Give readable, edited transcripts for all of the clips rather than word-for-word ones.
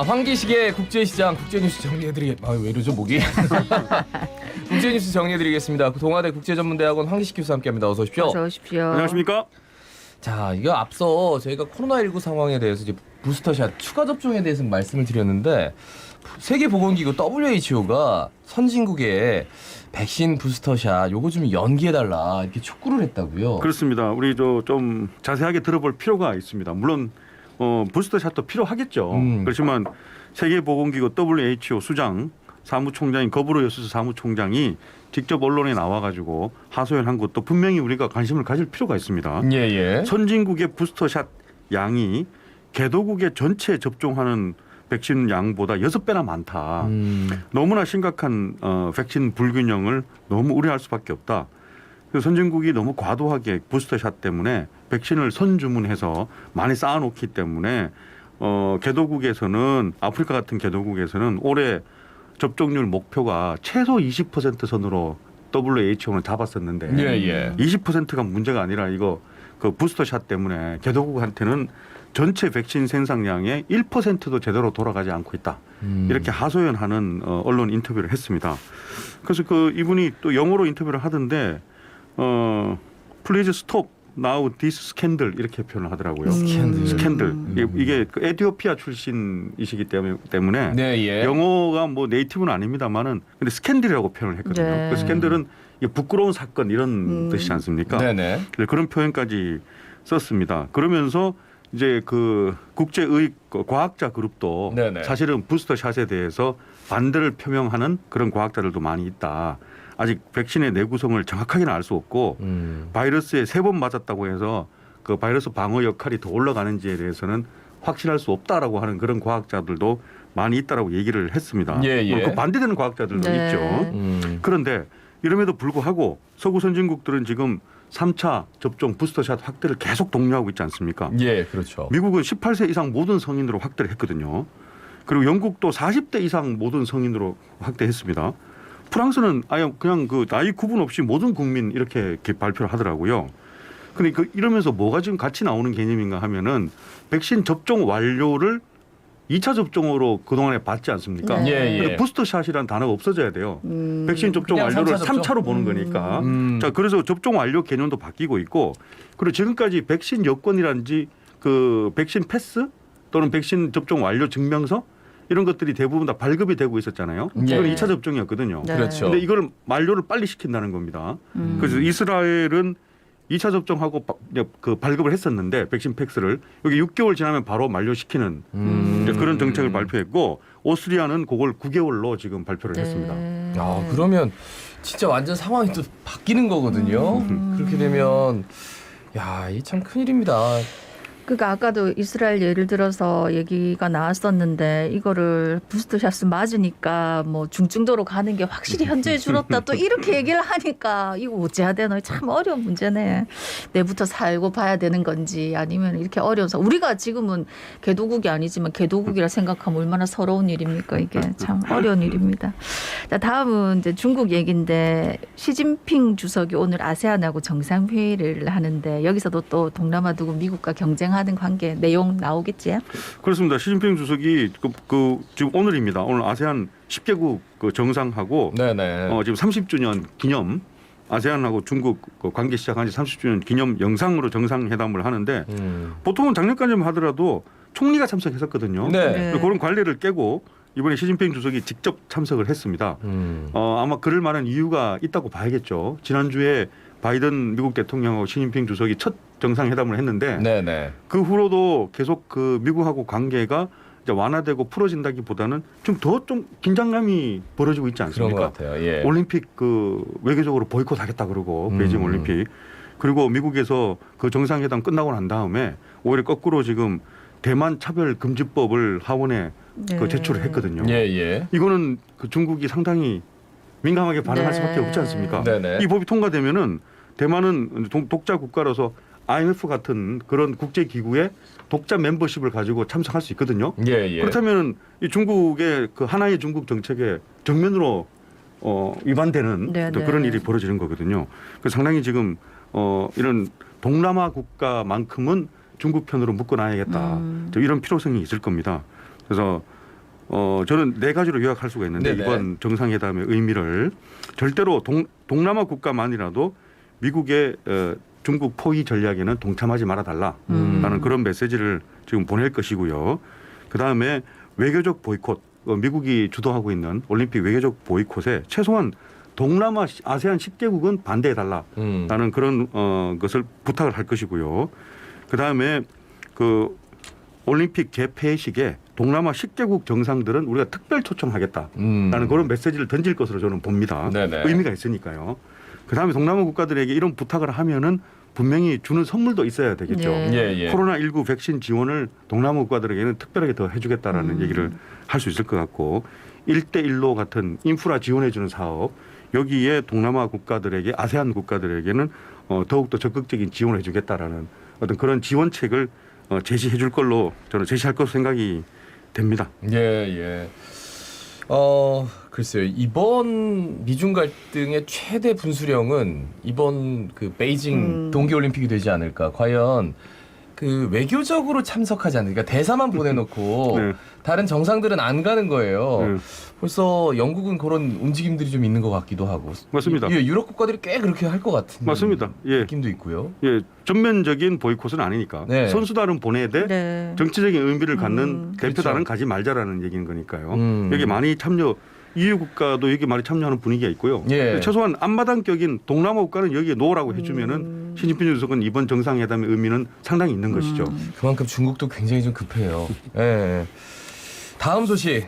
황기식의 국제시장 국제뉴스 왜 이러죠 목이? 국제뉴스 정리해드리겠습니다. 동아대 국제전문대학원 황기식 교수 함께합니다. 어서 오십시오. 어서 오십시오. 안녕하십니까? 자, 이거 앞서 저희가 코로나19 상황에 대해서 이제 부스터샷 추가 접종에 대해서 말씀을 드렸는데 세계보건기구 WHO가 선진국에 백신 부스터샷 요거 좀 연기해달라 이렇게 촉구를 했다고요. 그렇습니다. 우리 좀 자세하게 들어볼 필요가 있습니다. 물론 부스터샷도 필요하겠죠. 그렇지만 세계보건기구 WHO 수장 사무총장인 거브로요스스 사무총장이 직접 언론에 나와가지고 하소연한 것도 분명히 우리가 관심을 가질 필요가 있습니다. 예. 선진국의 부스터샷 양이 개도국의 전체 접종하는 백신 양보다 6배나 많다. 너무나 심각한 백신 불균형을 너무 우려할 수밖에 없다. 그래서 선진국이 너무 과도하게 부스터샷 때문에 백신을 선주문해서 많이 쌓아놓기 때문에 개도국에서는 아프리카 같은 개도국에서는 올해 접종률 목표가 최소 20% 선으로 WHO는 잡았었는데 20%가 문제가 아니라 이거 그 부스터샷 때문에 개도국한테는 전체 백신 생산량의 1%도 제대로 돌아가지 않고 있다. 이렇게 하소연하는 언론 인터뷰를 했습니다. 그래서 이분이 또 영어로 인터뷰를 하던데 Please stop now this scandal 이렇게 표현을 하더라고요. 스캔들. 이게 그 에티오피아 출신이시기 때문에 영어가 뭐 네이티브는 아닙니다만은 근데 스캔들이라고 표현을 했거든요. 네. 그 스캔들은 부끄러운 사건 이런 뜻이지 않습니까? 네네. 그런 표현까지 썼습니다. 그러면서 이제 그 국제의 과학자 그룹도 네네. 사실은 부스터샷에 대해서 반대를 표명하는 그런 과학자들도 많이 있다. 아직 백신의 내구성을 정확하게는 알 수 없고 바이러스에 3번 맞았다고 해서 그 바이러스 방어 역할이 더 올라가는지에 대해서는 확신할 수 없다라고 하는 그런 과학자들도 많이 있다라고 얘기를 했습니다. 그 반대되는 과학자들도 있죠. 그런데 이럼에도 불구하고 서구 선진국들은 지금 3차 접종 부스터샷 확대를 계속 독려하고 있지 않습니까? 예, 그렇죠. 미국은 18세 이상 모든 성인으로 확대를 했거든요. 그리고 영국도 40대 이상 모든 성인으로 확대했습니다. 프랑스는 아예 그냥 그 나이 구분 없이 모든 국민 이렇게 발표를 하더라고요. 근데 이러면서 뭐가 지금 같이 나오는 개념인가 하면은 백신 접종 완료를 2차 접종으로 그동안에 봤지 않습니까? 예. 부스터샷이라는 단어가 없어져야 돼요. 백신 접종 완료를 3차로 보는 거니까. 자, 그래서 접종 완료 개념도 바뀌고 있고 그리고 지금까지 백신 여권이라든지 그 백신 패스 또는 백신 접종 완료 증명서 이런 것들이 대부분 다 발급이 되고 있었잖아요. 이건 2차 접종이었거든요. 그렇죠. 그런데 이걸 만료를 빨리 시킨다는 겁니다. 그래서 이스라엘은 2차 접종하고 그 발급을 했었는데 백신 팩스를 여기 6개월 지나면 바로 만료시키는 그런 정책을 발표했고 오스트리아는 그걸 9개월로 지금 발표를 했습니다. 야, 그러면 진짜 완전 상황이 또 바뀌는 거거든요. 그렇게 되면 야, 이 참 큰일입니다. 그러니까 아까도 이스라엘 예를 들어서 얘기가 나왔었는데 이거를 부스터샷을 맞으니까 뭐 중증도로 가는 게 확실히 현저히 줄었다 또 이렇게 얘기를 하니까 이거 어찌해야 되나 참 어려운 문제네. 내부터 살고 봐야 되는 건지 아니면 이렇게 어려워서 우리가 지금은 개도국이 아니지만 개도국이라 생각하면 얼마나 서러운 일입니까? 이게 참 어려운 일입니다. 자, 다음은 이제 중국 얘기인데 시진핑 주석이 오늘 아세안하고 정상회의를 하는데 여기서도 또 동남아 두고 미국과 경쟁 하는 관계 내용 나오겠지? 그렇습니다. 시진핑 주석이 지금 오늘입니다. 오늘 아세안 10개국 정상하고 지금 30주년 기념 아세안하고 중국 관계 시작한 지 30주년 기념 영상으로 정상회담을 하는데 보통은 작년까지만 하더라도 총리가 참석했었거든요. 그런 관례를 깨고 이번에 시진핑 주석이 직접 참석을 했습니다. 아마 그럴 만한 이유가 있다고 봐야겠죠. 지난주에 바이든 미국 대통령하고 시진핑 주석이 첫 정상회담을 했는데 그 후로도 계속 그 미국하고 관계가 이제 완화되고 풀어진다기보다는 좀 긴장감이 벌어지고 있지 않습니까? 그런 것 같아요. 올림픽 외교적으로 보이콧하겠다 그러고 베이징 올림픽 그리고 미국에서 그 정상회담 끝나고 난 다음에 오히려 거꾸로 지금 대만 차별금지법을 하원에 제출을 했거든요. 이거는 그 중국이 상당히 민감하게 반응할 수밖에 없지 않습니까? 이 법이 통과되면은 대만은 독자 국가로서 IMF 같은 그런 국제 기구의 독자 멤버십을 가지고 참석할 수 있거든요. 그렇다면 이 중국의 그 하나의 중국 정책에 정면으로 위반되는 또 그런 일이 벌어지는 거거든요. 그래서 상당히 지금 이런 동남아 국가만큼은 중국 편으로 묶어놔야겠다. 이런 필요성이 있을 겁니다. 그래서 저는 네 가지로 요약할 수가 있는데 네네. 이번 정상회담의 의미를 절대로 동남아 국가만이라도 미국의 중국 포위 전략에는 동참하지 말아달라라는 그런 메시지를 지금 보낼 것이고요. 그다음에 외교적 보이콧, 미국이 주도하고 있는 올림픽 외교적 보이콧에 최소한 동남아 아세안 10개국은 반대해달라라는 그런 것을 부탁을 할 것이고요. 그다음에 그 올림픽 개폐식에 동남아 10개국 정상들은 우리가 특별 초청하겠다라는 그런 메시지를 던질 것으로 저는 봅니다. 네네. 의미가 있으니까요. 그다음에 동남아 국가들에게 이런 부탁을 하면은 분명히 주는 선물도 있어야 되겠죠. 네. 예. 코로나19 백신 지원을 동남아 국가들에게는 특별하게 더 해주겠다라는 얘기를 할 수 있을 것 같고 1대1로 같은 인프라 지원해주는 사업 여기에 동남아 국가들에게 아세안 국가들에게는 더욱더 적극적인 지원을 해주겠다라는 어떤 그런 지원책을 제시해 줄 걸로 저는 제시할 것으로 생각이 됩니다. 예. 글쎄요. 이번 미중 갈등의 최대 분수령은 이번 그 베이징 동계올림픽이 되지 않을까. 과연 그 외교적으로 참석하지 않는, 그러니까 대사만 보내놓고 네. 다른 정상들은 안 가는 거예요. 네. 벌써 영국은 그런 움직임들이 좀 있는 것 같기도 하고. 맞습니다. 유럽 국가들이 꽤 그렇게 할 것 같은 맞습니다. 예. 느낌도 있고요. 예, 전면적인 보이콧은 아니니까 네. 선수단은 보내야 돼 네. 정치적인 의미를 갖는 대표단은 그렇죠. 가지 말자라는 얘기인 거니까요. 음. 여기 많이 참여 EU 국가도 여기 많이 참여하는 분위기가 있고요. 예. 최소한 앞마당격인 동남아 국가는 여기에 놓으라고 해주면은 시진핑 주석은 이번 정상회담의 의미는 상당히 있는 것이죠. 그만큼 중국도 굉장히 좀 급해요. 예. 다음 소식.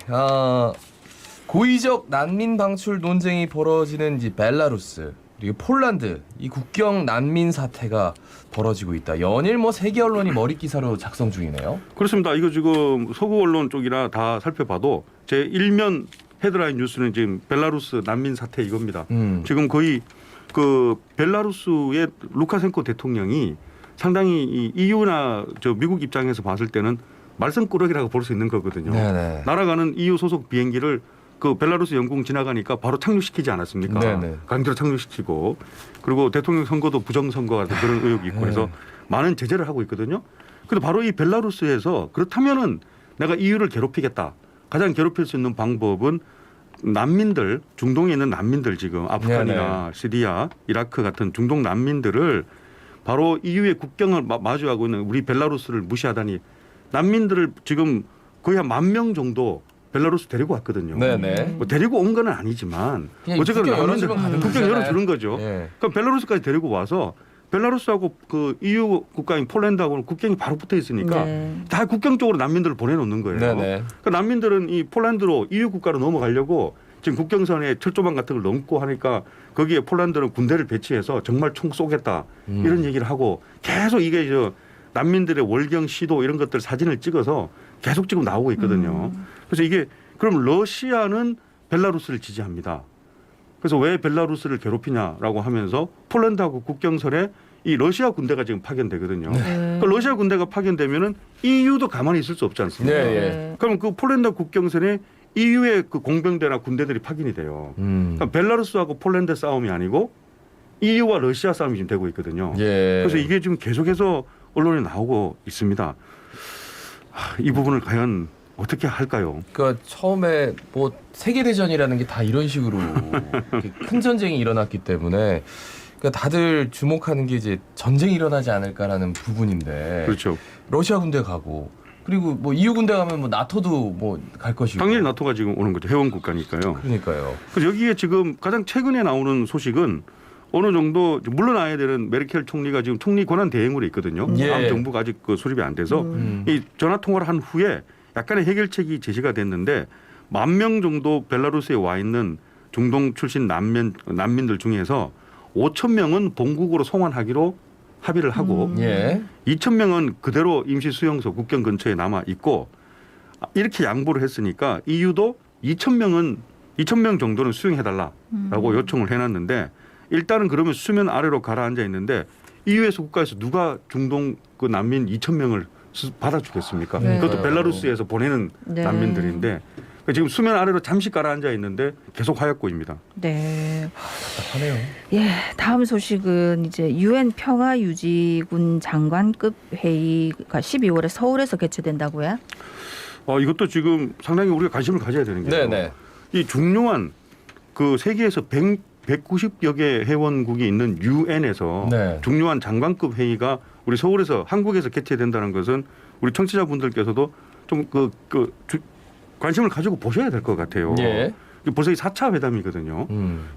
고의적 난민 방출 논쟁이 벌어지는 이제 벨라루스 그리고 폴란드 이 국경 난민 사태가 벌어지고 있다. 연일 뭐 세계 언론이 머리 기사로 작성 중이네요. 그렇습니다. 이거 지금 서구 언론 쪽이나 다 살펴봐도 제 일면 헤드라인 뉴스는 지금 벨라루스 난민 사태 이겁니다. 지금 거의 그 벨라루스의 루카센코 대통령이 상당히 이 EU나 저 미국 입장에서 봤을 때는 말썽꾸러기라고 볼 수 있는 거거든요. 네네. 날아가는 EU 소속 비행기를 그 벨라루스 영공 지나가니까 바로 착륙시키지 않았습니까? 네네. 강제로 착륙시키고 그리고 대통령 선거도 부정선거 같은 그런 의혹이 있고 그래서 많은 제재를 하고 있거든요. 근데 바로 이 벨라루스에서 그렇다면은 내가 EU를 괴롭히겠다. 가장 괴롭힐 수 있는 방법은 난민들, 중동에 있는 난민들 지금 아프간이나 시리아, 이라크 같은 중동 난민들을 바로 EU의 국경을 마주하고 있는 우리 벨라루스를 무시하다니 난민들을 지금 거의 한 10,000명 정도 벨라루스 데리고 왔거든요. 네네. 뭐 데리고 온 건 아니지만 그냥 어쨌거나 국경 난민들 열어주면 가는 국경 거잖아요. 열어주는 거죠. 예. 그럼 벨라루스까지 데리고 와서 벨라루스하고 그 EU 국가인 폴란드하고는 국경이 바로 붙어 있으니까 네. 다 국경 쪽으로 난민들을 보내놓는 거예요. 네네. 그러니까 난민들은 이 폴란드로 EU 국가로 넘어가려고 지금 국경선에 철조망 같은 걸 넘고 하니까 거기에 폴란드는 군대를 배치해서 정말 총 쏘겠다 이런 얘기를 하고 계속 이게 저 난민들의 월경 시도 이런 것들 사진을 찍어서 계속 지금 나오고 있거든요. 그래서 이게 그럼 러시아는 벨라루스를 지지합니다. 그래서 왜 벨라루스를 괴롭히냐라고 하면서 폴란드하고 국경선에 이 러시아 군대가 지금 파견되거든요. 그러니까 러시아 군대가 파견되면은 EU도 가만히 있을 수 없지 않습니까? 네. 그럼 그 폴란드 국경선에 EU의 그 공병대나 군대들이 파견이 돼요. 그러니까 벨라루스하고 폴란드 싸움이 아니고 EU와 러시아 싸움이 지금 되고 있거든요. 예. 그래서 이게 지금 계속해서 언론에 나오고 있습니다. 이 부분을 과연 어떻게 할까요? 그러니까 처음에 뭐 세계 대전이라는 게 다 이런 식으로 이렇게 큰 전쟁이 일어났기 때문에 그러니까 다들 주목하는 게 이제 전쟁이 일어나지 않을까라는 부분인데 그렇죠. 러시아 군대 가고 그리고 뭐 EU 군대 가면 뭐 나토도 뭐 갈 것이고 당연히 나토가 지금 오는 거죠. 회원 국가니까요. 그러니까요. 그래서 여기에 지금 가장 최근에 나오는 소식은 어느 정도 물러나야 되는 메르켈 총리가 지금 총리 권한 대행으로 있거든요. 예. 다음 정부가 아직 그 수립이 안 돼서 이 전화 통화를 한 후에 약간의 해결책이 제시가 됐는데 10,000명 정도 벨라루스에 와 있는 중동 출신 난민들 중에서 5,000명은 본국으로 송환하기로 합의를 하고 예. 2,000명은 그대로 임시 수용소 국경 근처에 남아 있고 이렇게 양보를 했으니까 EU도 2,000명 정도는 수용해달라라고 요청을 해놨는데 일단은 그러면 수면 아래로 가라앉아 있는데 EU에서 국가에서 누가 중동 그 난민 2,000명을 받아주겠습니까? 네. 그것도 벨라루스에서 보내는 네. 난민들인데 지금 수면 아래로 잠시 가라앉아 있는데 계속 하얗고입니다. 네. 답답하네요. 예, 다음 소식은 이제 UN 평화유지군 장관급 회의가 12월에 서울에서 개최된다고요? 이것도 지금 상당히 우리가 관심을 가져야 되는 게 네네. 이 중요한 그 세계에서 190여 개 회원국이 있는 유엔에서 네. 중요한 장관급 회의가 우리 서울에서 한국에서 개최된다는 것은 우리 청취자분들께서도 좀 관심을 가지고 보셔야 될 것 같아요. 예. 벌써 이 4차 회담이거든요.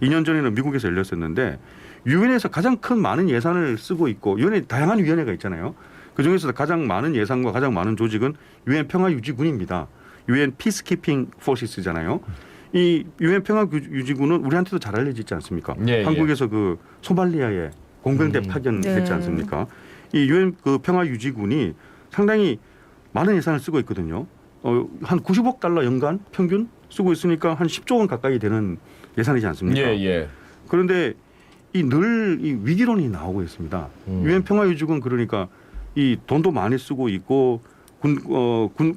2년 전에는 미국에서 열렸었는데 유엔에서 가장 큰 많은 예산을 쓰고 있고 유엔에 다양한 위원회가 있잖아요. 그중에서 가장 많은 예산과 가장 많은 조직은 유엔 평화유지군입니다. 유엔 피스키핑 포시스잖아요. 이 유엔 평화유지군은 우리한테도 잘 알려지지 않습니까? 예, 한국에서 그 소말리아에 공병대 파견했지 네. 않습니까? 이 유엔 그 평화유지군이 상당히 많은 예산을 쓰고 있거든요. 한 90억 달러 연간 평균 쓰고 있으니까 한 10조 원 가까이 되는 예산이지 않습니까? 예. 그런데 늘 이 위기론이 나오고 있습니다. 유엔 평화유지군 그러니까 이 돈도 많이 쓰고 있고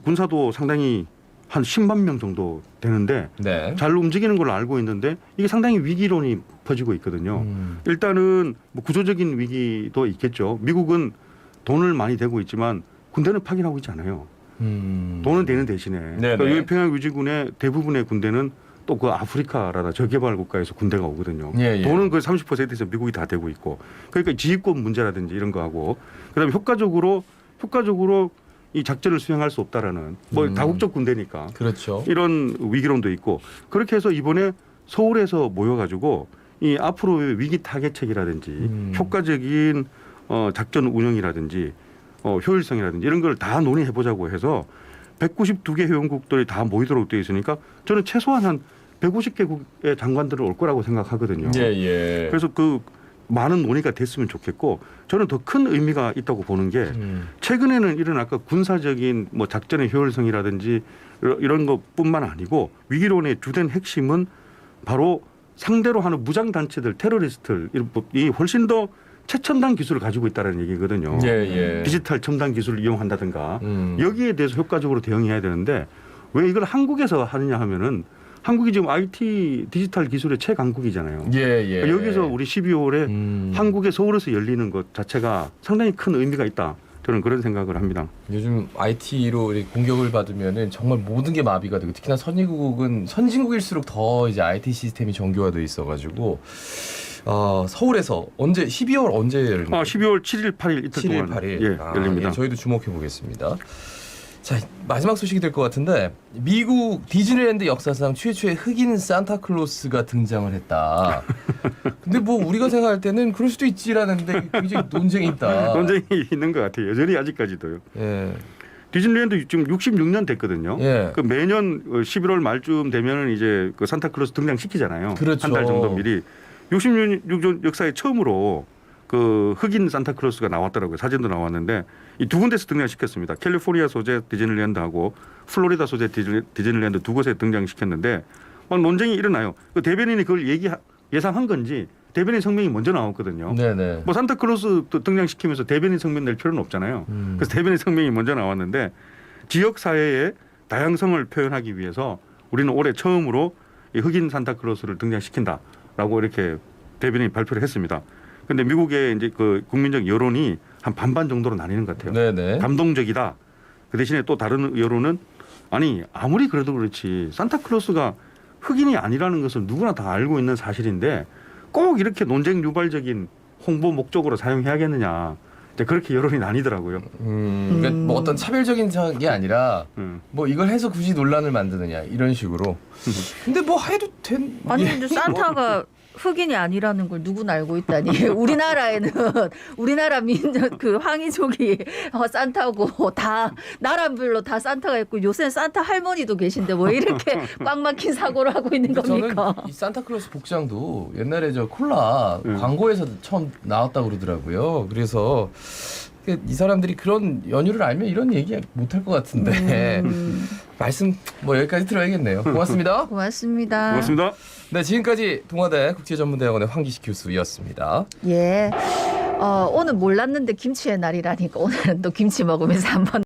군사도 상당히 한 10만 명 정도 되는데 네. 잘 움직이는 걸로 알고 있는데 이게 상당히 위기론이 퍼지고 있거든요. 일단은 뭐 구조적인 위기도 있겠죠. 미국은 돈을 많이 대고 있지만 군대는 파견하고 있지 않아요. 돈은 되는 대신에 그러니까 유엔 평화유지군의 대부분의 군대는 또 그 아프리카라다 저개발 국가에서 군대가 오거든요. 예. 돈은 그 30%에서 미국이 다 되고 있고 그러니까 지휘권 문제라든지 이런 거 하고 그다음에 효과적으로 이 작전을 수행할 수 없다라는 뭐 다국적 군대니까 그렇죠. 이런 위기론도 있고 그렇게 해서 이번에 서울에서 모여가지고 이 앞으로의 위기 타개책이라든지 효과적인 작전 운영이라든지 효율성이라든지 이런 걸 다 논의해 보자고 해서 192개 회원국들이 다 모이도록 되어 있으니까 저는 최소한 한 150개국의 장관들을 올 거라고 생각하거든요. 예. 그래서 그 많은 논의가 됐으면 좋겠고 저는 더 큰 의미가 있다고 보는 게 최근에는 이런 아까 군사적인 뭐 작전의 효율성이라든지 이런 것뿐만 아니고 위기론의 주된 핵심은 바로 상대로 하는 무장 단체들, 테러리스트들이 훨씬 더 최첨단 기술을 가지고 있다는 얘기거든요. 예. 디지털 첨단 기술을 이용한다든가 여기에 대해서 효과적으로 대응해야 되는데 왜 이걸 한국에서 하느냐 하면은 한국이 지금 IT 디지털 기술의 최강국이잖아요. 예. 여기서 우리 12월에 한국의 서울에서 열리는 것 자체가 상당히 큰 의미가 있다. 저는 그런 생각을 합니다. 요즘 IT로 공격을 받으면은 정말 모든 게 마비가 되고 특히나 선진국은 선진국일수록 더 이제 IT 시스템이 정교화돼 있어가지고 서울에서 12월 언제 열리나요? 12월 7일, 8일 이틀 7일, 동안 8일 열립니다. 저희도 주목해 보겠습니다. 자, 마지막 소식이 될 것 같은데 미국 디즈니랜드 역사상 최초의 흑인 산타클로스가 등장을 했다. 근데 뭐 우리가 생각할 때는 그럴 수도 있지라는데 굉장히 논쟁이 있다. 논쟁이 있는 것 같아요. 여전히 아직까지도요. 예. 디즈니랜드 지금 66년 됐거든요. 예. 그 매년 11월 말쯤 되면은 이제 그 산타클로스 등장시키잖아요. 그렇죠. 한 달 정도 미리. 66년 역사에 처음으로 그 흑인 산타클로스가 나왔더라고요. 사진도 나왔는데 이 두 군데서 등장시켰습니다. 캘리포니아 소재 디즈니랜드하고 플로리다 소재 디즈니랜드 두 곳에 등장시켰는데 막 논쟁이 일어나요. 그 대변인이 그걸 예상한 건지 대변인 성명이 먼저 나왔거든요. 네네. 뭐 산타클로스 등장시키면서 대변인 성명 낼 필요는 없잖아요. 그래서 대변인 성명이 먼저 나왔는데 지역 사회의 다양성을 표현하기 위해서 우리는 올해 처음으로 이 흑인 산타클로스를 등장시킨다라고 이렇게 대변인이 발표를 했습니다. 그런데 미국의 이제 그 국민적 여론이 한 반반 정도로 나뉘는 것 같아요. 네네. 감동적이다. 그 대신에 또 다른 여론은 아니 아무리 그래도 그렇지 산타클로스가 흑인이 아니라는 것을 누구나 다 알고 있는 사실인데 꼭 이렇게 논쟁 유발적인 홍보 목적으로 사용해야겠느냐. 이제 그렇게 여론이 나뉘더라고요. 그러니까 뭐 어떤 차별적인 게 아니라 뭐 이걸 해서 굳이 논란을 만드느냐 이런 식으로. 근데 뭐 해도 된. 아니 근데 산타가 흑인이 아니라는 걸 누구나 알고 있다니. 우리나라에는 우리나라 그 황이족이 산타고 다 나라별로 다 산타가 있고 요새는 산타 할머니도 계신데 뭐 이렇게 꽉 막힌 사고를 하고 있는 겁니까? 저는 이 산타클로스 복장도 옛날에 저 콜라 광고에서 처음 나왔다고 그러더라고요. 그래서 이 사람들이 그런 연유를 알면 이런 얘기 못할 것 같은데 말씀 뭐 여기까지 들어야겠네요. 고맙습니다. 고맙습니다. 고맙습니다. 네, 지금까지 동아대 국제전문대학원의 황기식 교수였습니다. 예. 오늘 몰랐는데 김치의 날이라니까 오늘은 또 김치 먹으면서 한번